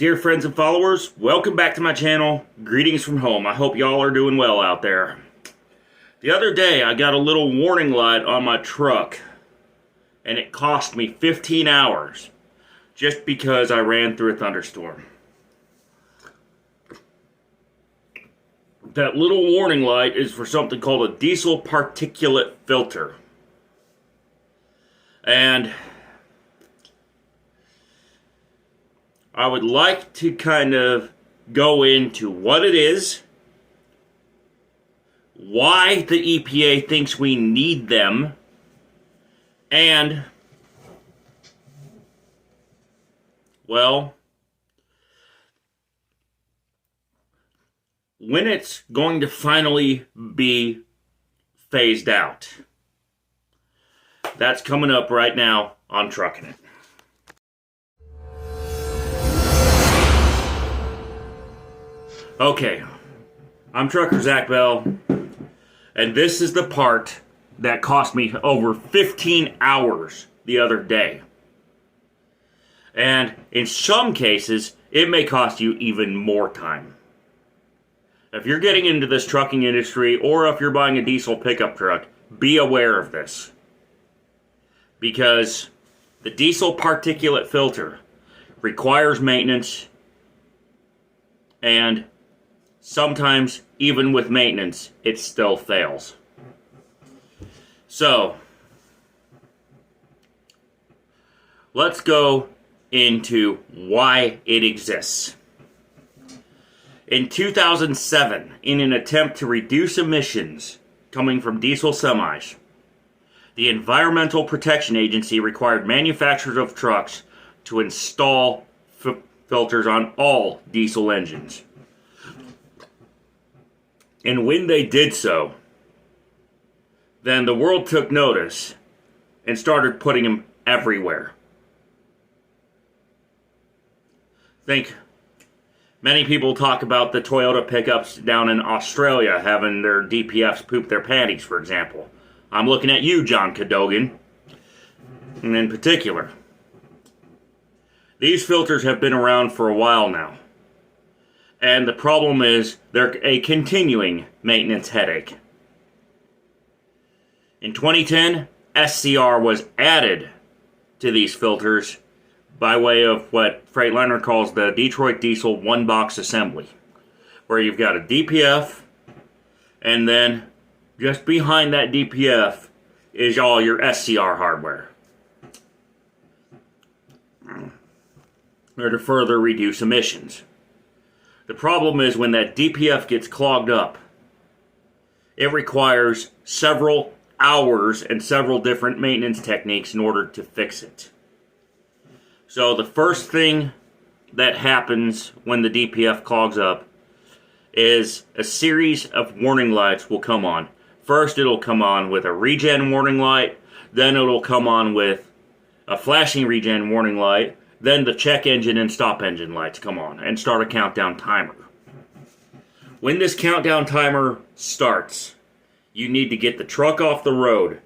Dear friends and followers, welcome back to my channel. Greetings from home. I hope y'all are doing well out there. The other day I got a little warning light on my truck and it cost me 15 hours just because I ran through a thunderstorm. That little warning light is for something called a diesel particulate filter. And I would like to kind of go into what it is, why the EPA thinks we need them, and, well, when it's going to finally be phased out. That's coming up right now on Truckin'. Okay, I'm Trucker Zach Bell, and this is the part that cost me over 15 hours the other day. And in some cases, it may cost you even more time. If you're getting into this trucking industry, or if you're buying a diesel pickup truck, be aware of this. Because the diesel particulate filter requires maintenance, and sometimes, even with maintenance, it still fails. So, let's go into why it exists. In 2007, in an attempt to reduce emissions coming from diesel semis, the Environmental Protection Agency required manufacturers of trucks to install filters on all diesel engines. And when they did so, then the world took notice and started putting them everywhere. Many people talk about the Toyota pickups down in Australia having their DPFs poop their panties, for example. I'm looking at you, John Cadogan, and in particular. These filters have been around for a while now. And the problem is, they're a continuing maintenance headache. In 2010, SCR was added to these filters by way of what Freightliner calls the Detroit Diesel one-box assembly, where you've got a DPF, and then just behind that DPF is all your SCR hardware. Or to further reduce emissions. The problem is when that DPF gets clogged up, it requires several hours and several different maintenance techniques in order to fix it. So the first thing that happens when the DPF clogs up is a series of warning lights will come on. First it'll come on with a regen warning light, then it'll come on with a flashing regen warning light, then the check engine and stop engine lights come on and start a countdown timer. When this countdown timer starts, you need to get the truck off the road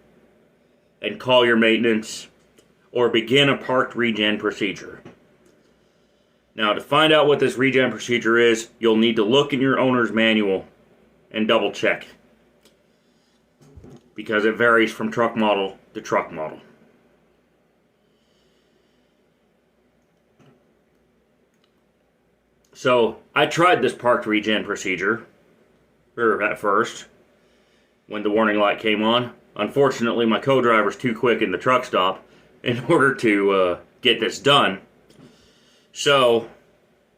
and call your maintenance or begin a parked regen procedure. Now, to find out what this regen procedure is, you'll need to look in your owner's manual and double check, because it varies from truck model to truck model. So, I tried this parked regen procedure, at first, when the warning light came on. Unfortunately, my co-driver's too quick in the truck stop in order to get this done. So,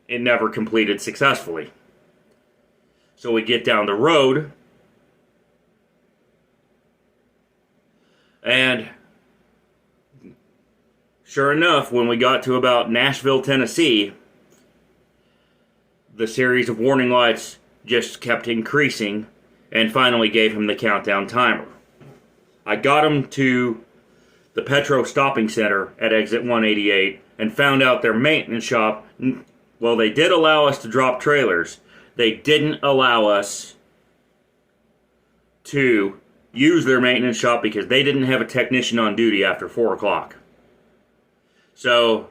it never completed successfully. So we get down the road, and sure enough, when we got to about Nashville, Tennessee, the series of warning lights just kept increasing and finally gave him the countdown timer. I got him to the Petro Stopping Center at exit 188 and found out their maintenance shop, well, they did allow us to drop trailers. They didn't allow us to use their maintenance shop because they didn't have a technician on duty after 4 o'clock. So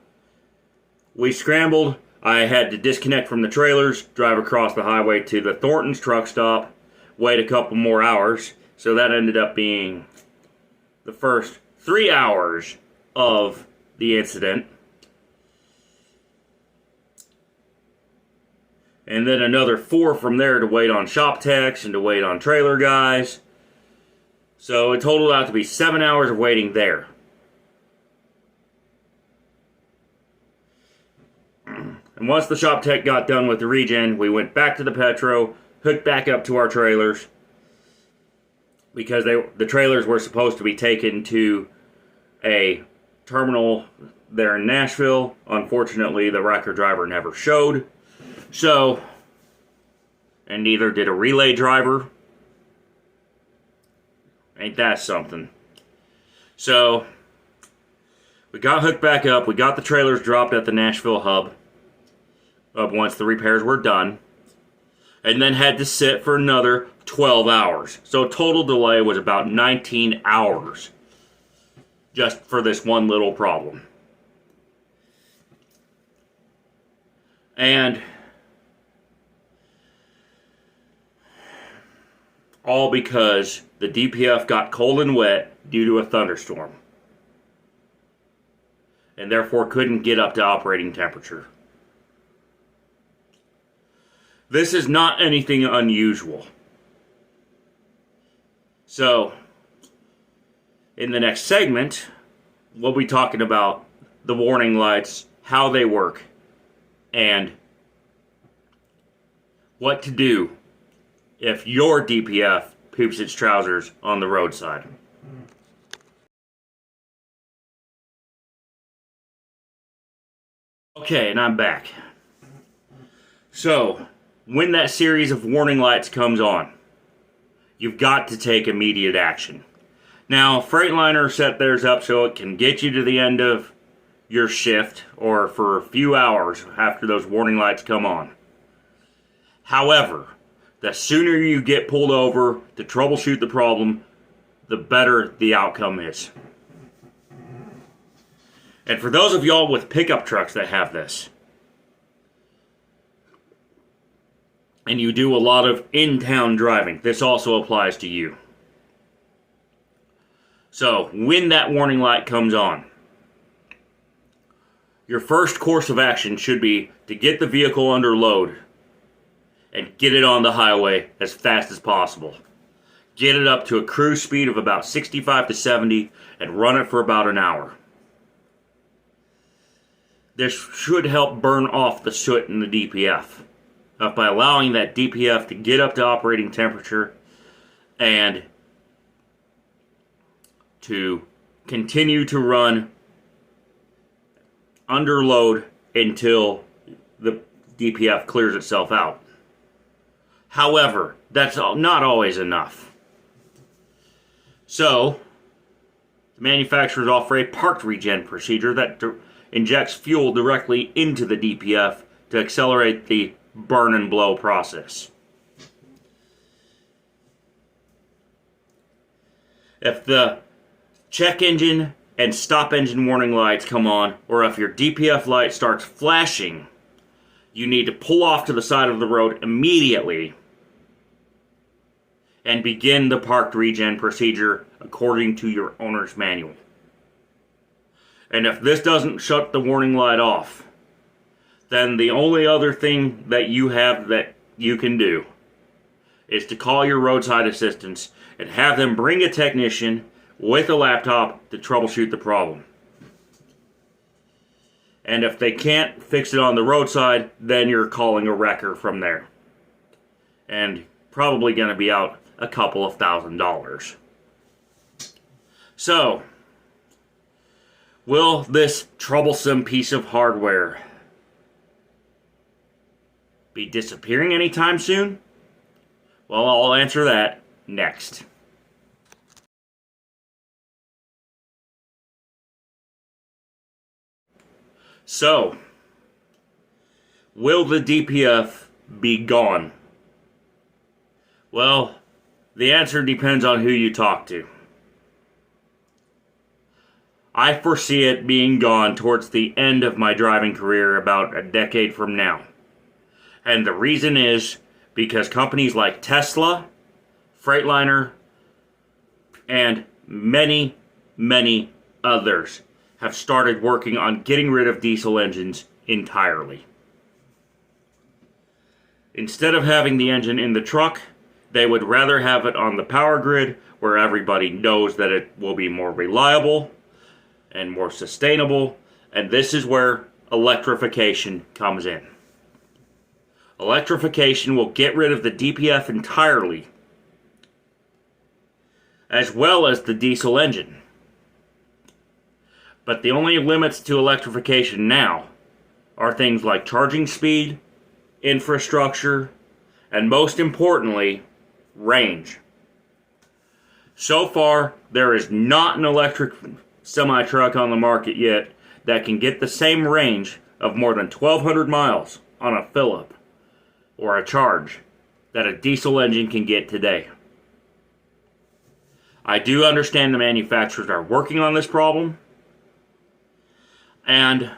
we scrambled. I had to disconnect from the trailers, drive across the highway to the Thornton's truck stop, wait a couple more hours. So that ended up being the first 3 hours of the incident. And then another 4 from there to wait on shop techs and to wait on trailer guys. So it totaled out to be 7 hours of waiting there. And once the shop tech got done with the regen, we went back to the Petro, hooked back up to our trailers, because the trailers were supposed to be taken to a terminal there in Nashville. Unfortunately, the wrecker driver never showed. So, and neither did a relay driver. Ain't that something? So, we got hooked back up. We got the trailers dropped at the Nashville hub once the repairs were done. And then had to sit for another 12 hours. So total delay was about 19 hours. Just for this one little problem. And all because the DPF got cold and wet due to a thunderstorm. And therefore couldn't get up to operating temperature. This is not anything unusual. So, in the next segment, we'll be talking about the warning lights, how they work, and what to do if your DPF poops its trousers on the roadside. Okay, and I'm back. So, when that series of warning lights comes on, you've got to take immediate action. Now, Freightliner set theirs up so it can get you to the end of your shift or for a few hours after those warning lights come on. However, the sooner you get pulled over to troubleshoot the problem, the better the outcome is. And for those of y'all with pickup trucks that have this, and you do a lot of in-town driving, this also applies to you. So, when that warning light comes on, your first course of action should be to get the vehicle under load and get it on the highway as fast as possible. Get it up to a cruise speed of about 65 to 70 and run it for about an hour. This should help burn off the soot in the DPF. By allowing that DPF to get up to operating temperature and to continue to run under load until the DPF clears itself out. However, that's not always enough. So, the manufacturers offer a parked regen procedure that injects fuel directly into the DPF to accelerate the burn and blow process. If the check engine and stop engine warning lights come on, or if your DPF light starts flashing, you need to pull off to the side of the road immediately and begin the parked regen procedure according to your owner's manual. And if this doesn't shut the warning light off, then the only other thing that you have that you can do is to call your roadside assistance and have them bring a technician with a laptop to troubleshoot the problem. And if they can't fix it on the roadside, then you're calling a wrecker from there. And probably going to be out a couple of $1,000s. So, will this troublesome piece of hardware be disappearing anytime soon? Well, I'll answer that next. So, will the DPF be gone? Well, the answer depends on who you talk to. I foresee it being gone towards the end of my driving career about a decade from now. And the reason is because companies like Tesla, Freightliner, and many, many others have started working on getting rid of diesel engines entirely. Instead of having the engine in the truck, they would rather have it on the power grid where everybody knows that it will be more reliable and more sustainable, and this is where electrification comes in. Electrification will get rid of the DPF entirely, as well as the diesel engine. But the only limits to electrification now are things like charging speed, infrastructure, and most importantly, range. So far, there is not an electric semi-truck on the market yet that can get the same range of more than 1,200 miles on a fill-up or a charge that a diesel engine can get today. I do understand the manufacturers are working on this problem, and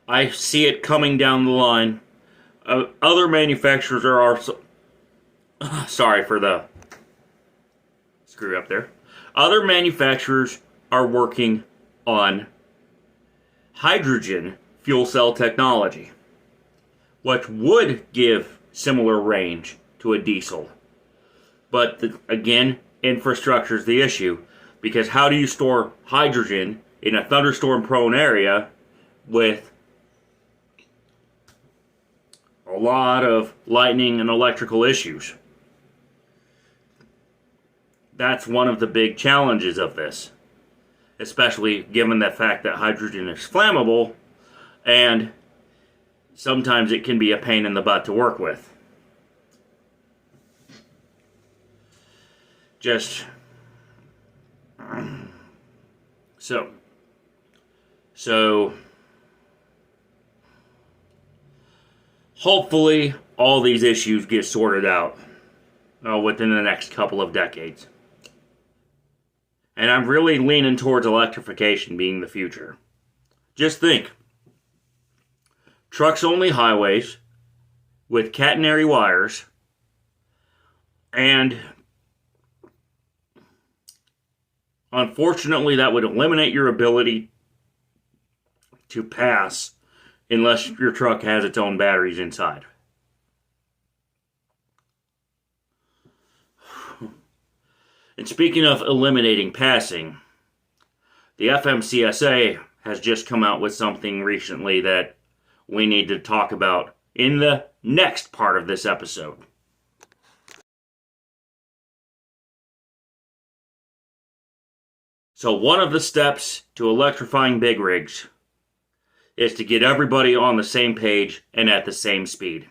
I see it coming down the line. Other manufacturers are also... Sorry for the screw up there. Other manufacturers are working on hydrogen fuel cell technology, which would give similar range to a diesel. But again, infrastructure is the issue, because how do you store hydrogen in a thunderstorm-prone area with a lot of lightning and electrical issues? That's one of the big challenges of this, especially given the fact that hydrogen is flammable and sometimes it can be a pain in the butt to work with. So hopefully all these issues get sorted out within the next couple of decades. And I'm really leaning towards electrification being the future. Just think. Trucks-only highways with catenary wires, and unfortunately that would eliminate your ability to pass unless your truck has its own batteries inside. And speaking of eliminating passing, the FMCSA has just come out with something recently that we need to talk about in the next part of this episode. So one of the steps to electrifying big rigs is to get everybody on the same page and at the same speed.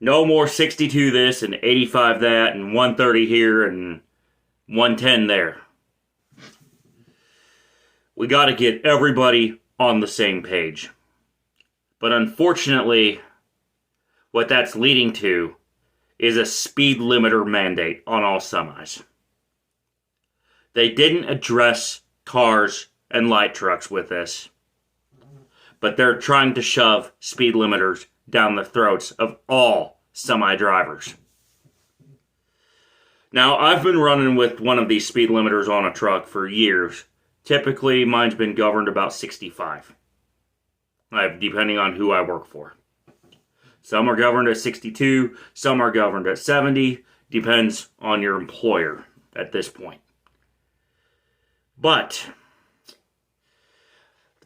No more 62 this and 85 that and 130 here and 110 there. We got to get everybody on the same page. But unfortunately, what that's leading to is a speed limiter mandate on all semis. They didn't address cars and light trucks with this, but they're trying to shove speed limiters down the throats of all semi-drivers. Now, I've been running with one of these speed limiters on a truck for years. Typically, mine's been governed about 65, depending on who I work for. Some are governed at 62, some are governed at 70, depends on your employer at this point. But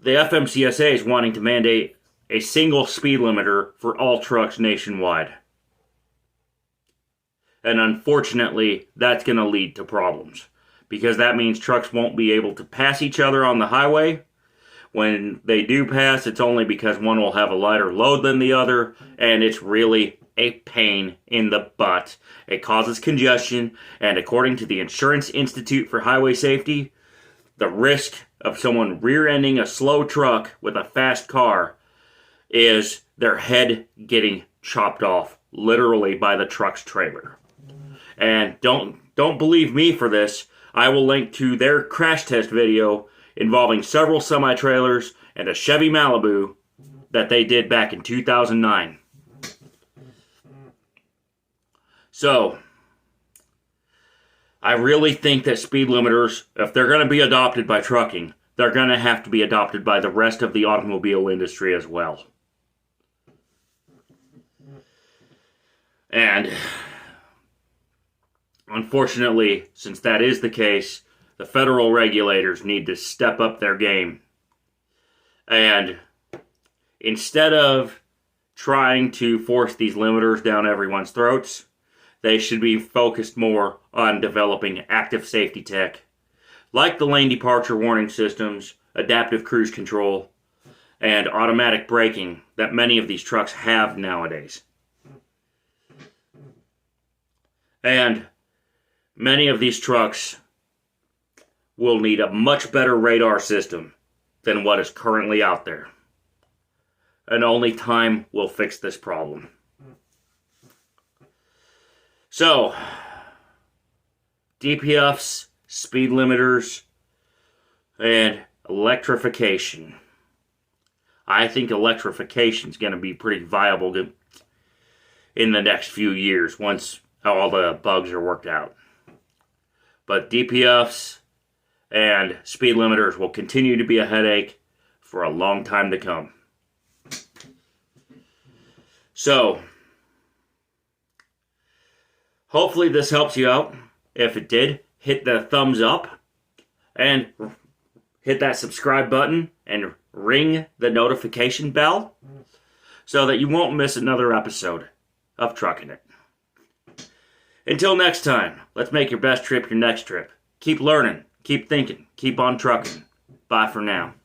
the FMCSA is wanting to mandate a single speed limiter for all trucks nationwide. And unfortunately, that's going to lead to problems, because that means trucks won't be able to pass each other on the highway. When they do pass, it's only because one will have a lighter load than the other, and it's really a pain in the butt. It causes congestion, and according to the Insurance Institute for Highway Safety, the risk of someone rear-ending a slow truck with a fast car is their head getting chopped off, literally by the truck's trailer. And don't believe me for this. I will link to their crash test video involving several semi-trailers and a Chevy Malibu that they did back in 2009. So, I really think that speed limiters, if they're going to be adopted by trucking, they're going to have to be adopted by the rest of the automobile industry as well. And unfortunately, since that is the case, the federal regulators need to step up their game. And instead of trying to force these limiters down everyone's throats, they should be focused more on developing active safety tech, like the lane departure warning systems, adaptive cruise control, and automatic braking that many of these trucks have nowadays. And many of these trucks will need a much better radar system than what is currently out there. And only time will fix this problem. So, DPFs, speed limiters, and electrification. I think electrification is going to be pretty viable in the next few years once all the bugs are worked out. But DPFs and speed limiters will continue to be a headache for a long time to come. So, hopefully this helps you out. If it did, hit the thumbs up and hit that subscribe button and ring the notification bell so that you won't miss another episode of Truckin' It. Until next time, let's make your best trip your next trip. Keep learning, keep thinking, keep on trucking. Bye for now.